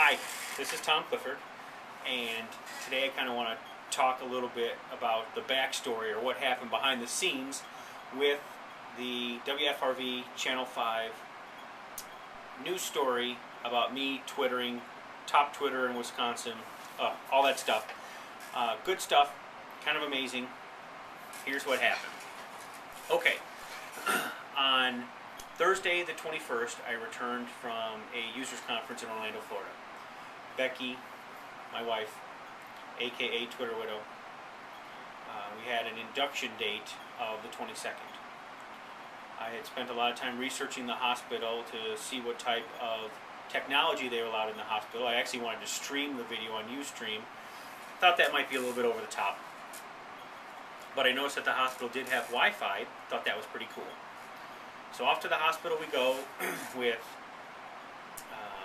Hi, this is Tom Clifford, and today I kind of want to talk a little bit about the backstory or what happened behind the scenes with the WFRV Channel 5 news story about me twittering, top Twitter in Wisconsin, all that stuff. Good stuff, kind of amazing. Here's what happened. Okay, on Thursday the 21st, I returned from a users conference in Orlando, Florida. Becky, my wife, aka Twitter Widow, we had an induction date of the 22nd. I had spent a lot of time researching the hospital to see what type of technology they were allowed in the hospital. I actually wanted to stream the video on Ustream. Thought that might be a little bit over the top. But I noticed that the hospital did have Wi-Fi. Thought that was pretty cool. So off to the hospital we go with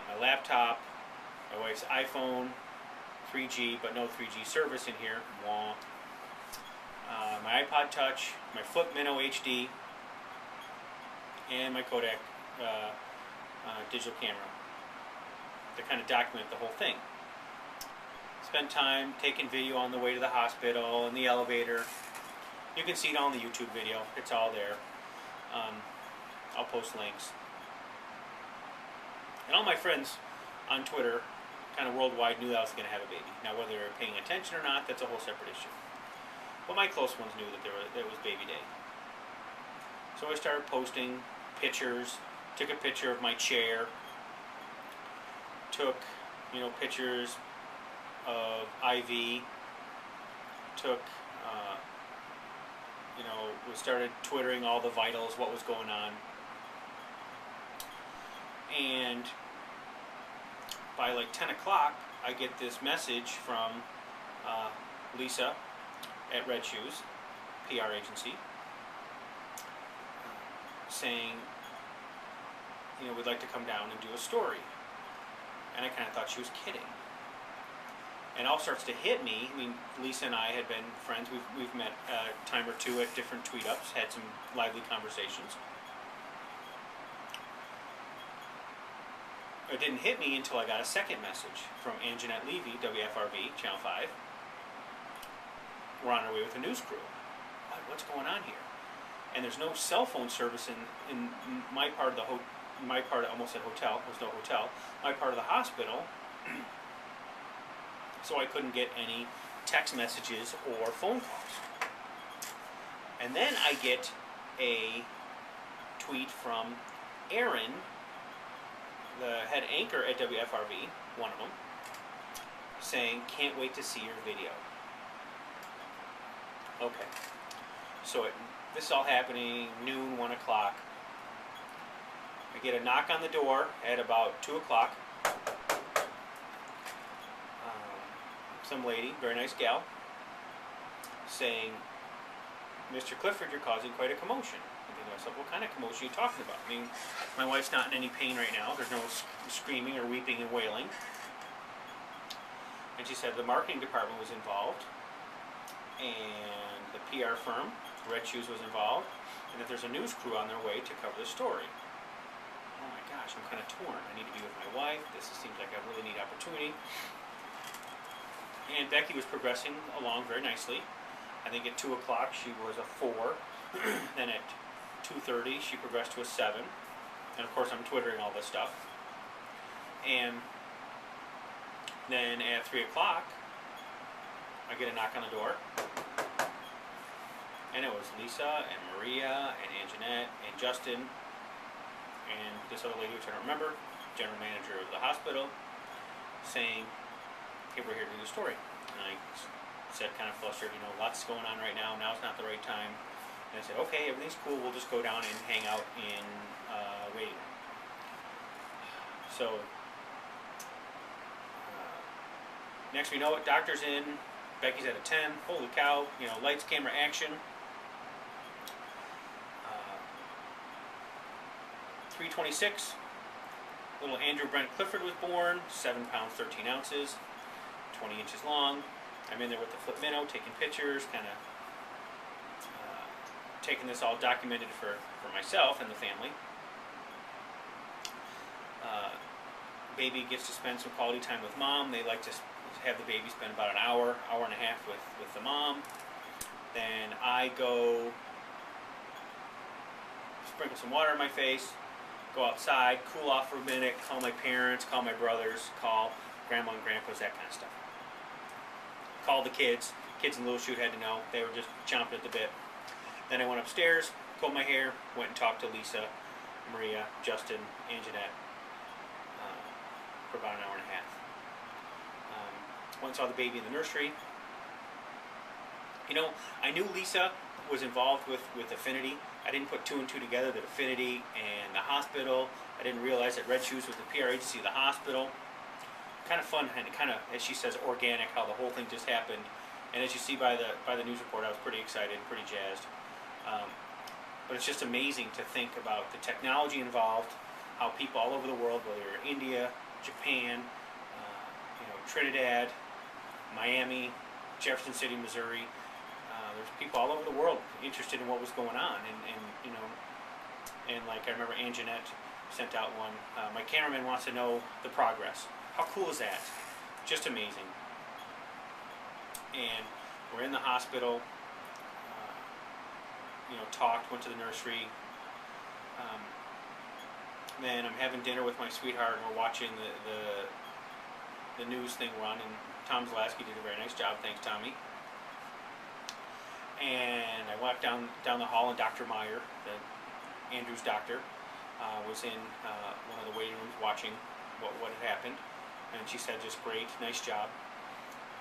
my laptop, my wife's iPhone, 3G, but no 3G service in here. Wah. My iPod Touch, my Flip Minnow HD, and my Kodak digital camera to kind of document the whole thing. Spent time taking video on the way to the hospital, in the elevator. You can see it all in the YouTube video. It's all there. I'll post links. And all my friends on Twitter, kind of worldwide, knew that I was going to have a baby. Now, whether they were paying attention or not, that's a whole separate issue. But my close ones knew that it was baby day. So I started posting pictures. Took a picture of my chair. Took, pictures of IV. Took, we started twittering all the vitals, what was going on. And by like 10 o'clock, I get this message from Lisa at Red Shoes, PR agency, saying, we'd like to come down and do a story. And I kind of thought she was kidding. And all starts to hit me. I mean, Lisa and I had been friends. We've met a time or two at different tweet-ups, had some lively conversations. It didn't hit me until I got a second message from Anjanette Levy, WFRV, Channel 5. We're on our way with a news crew. What's going on here? And there's no cell phone service in my part of the almost said hotel. There's no hotel. My part of the hospital. So I couldn't get any text messages or phone calls. And then I get a tweet from Aaron, the head anchor at WFRV, one of them, saying, "Can't wait to see your video." Okay. So this is all happening noon, 1 o'clock. I get a knock on the door at about 2 o'clock. Some lady, very nice gal, saying, "Mr. Clifford, you're causing quite a commotion." I think to myself, what kind of commotion are you talking about? I mean, my wife's not in any pain right now. There's no screaming or weeping and wailing. And she said the marketing department was involved, and the PR firm, Red Shoes, was involved, and that there's a news crew on their way to cover the story. Oh my gosh, I'm kind of torn. I need to be with my wife. This seems like a really neat opportunity. And Becky was progressing along very nicely. I think at 2 o'clock she was a 4. Then at 2:30 she progressed to a 7. And of course I'm twittering all this stuff. And then at 3 o'clock I get a knock on the door. And it was Lisa and Maria and Anjanette and Justin and this other lady, which I don't remember, general manager of the hospital, saying, "Hey, we're here to do the story." And I said, kind of flustered, lots going on right now. Now's not the right time. And I said, "Okay, everything's cool. We'll just go down and hang out in waiting room." So next we know it, doctor's in. Becky's at a 10. Holy cow! Lights, camera, action. 3:26. Little Andrew Brent Clifford was born. 7 pounds 13 ounces. 20 inches long. I'm in there with the Flip Minnow, taking pictures, kind of taking this all documented for myself and the family. baby gets to spend some quality time with mom. They like to have the baby spend about an hour, hour and a half with the mom. Then I go sprinkle some water in my face, go outside, cool off for a minute, call my parents, call my brothers, call grandma and grandpas, that kind of stuff. Call the kids. Kids in Little Chute had to know. They were just chomping at the bit. Then I went upstairs, combed my hair, went and talked to Lisa, Maria, Justin, and Jeanette for about an hour and a half. Went and saw the baby in the nursery. You know, I knew Lisa was involved with Affinity. I didn't put two and two together, that Affinity and the hospital. I didn't realize that Red Shoes was the PR agency of the hospital. Kind of fun, and kind of, as she says, organic, how the whole thing just happened. And as you see by the news report, I was pretty excited, pretty jazzed. But it's just amazing to think about the technology involved, how people all over the world, whether you're India, Japan, Trinidad, Miami, Jefferson City, Missouri, there's people all over the world interested in what was going on, and like I remember Aunt Jeanette sent out one. My cameraman wants to know the progress. How cool is that? Just amazing. And we're in the hospital. Talked, went to the nursery. Then I'm having dinner with my sweetheart, and we're watching the news thing run. And Tom Zlasky did a very nice job. Thanks, Tommy. And I walked down the hall, and Dr. Meyer, Andrew's doctor, was in one of the waiting rooms watching what had happened. And she said, just great, nice job.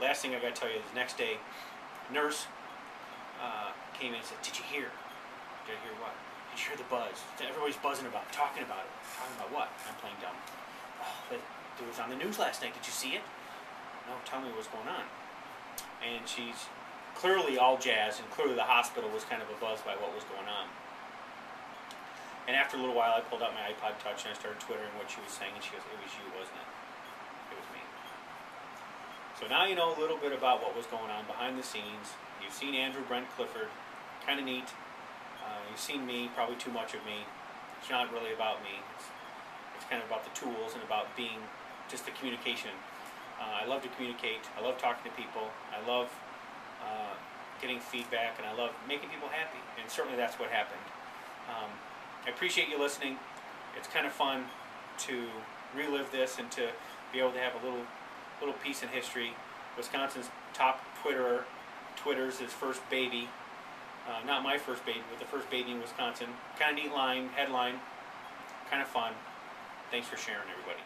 Last thing I got to tell you is the next day, nurse came in and said, did you hear? Did I hear what? Did you hear the buzz? Everybody's buzzing about it, talking about it. Talking about what? I'm playing dumb. Oh, it was on the news last night. Did you see it? No, tell me what's going on. And she's clearly all jazzed, and clearly the hospital was kind of abuzz by what was going on. And after a little while, I pulled out my iPod Touch and I started twittering what she was saying, and she goes, it was you, wasn't it? It was me. So now you know a little bit about what was going on behind the scenes. You've seen Andrew Brent Clifford, kind of neat. You've seen me, probably too much of me. It's not really about me. It's kind of about the tools and about being just the communication. I love to communicate. I love talking to people. I love getting feedback, and I love making people happy. And certainly that's what happened. I appreciate you listening. It's kind of fun to relive this and to be able to have a little piece in history. Wisconsin's top Twitterer twitters his first baby. Not my first baby, but the first baby in Wisconsin. Kind of neat headline. Kind of fun. Thanks for sharing, everybody.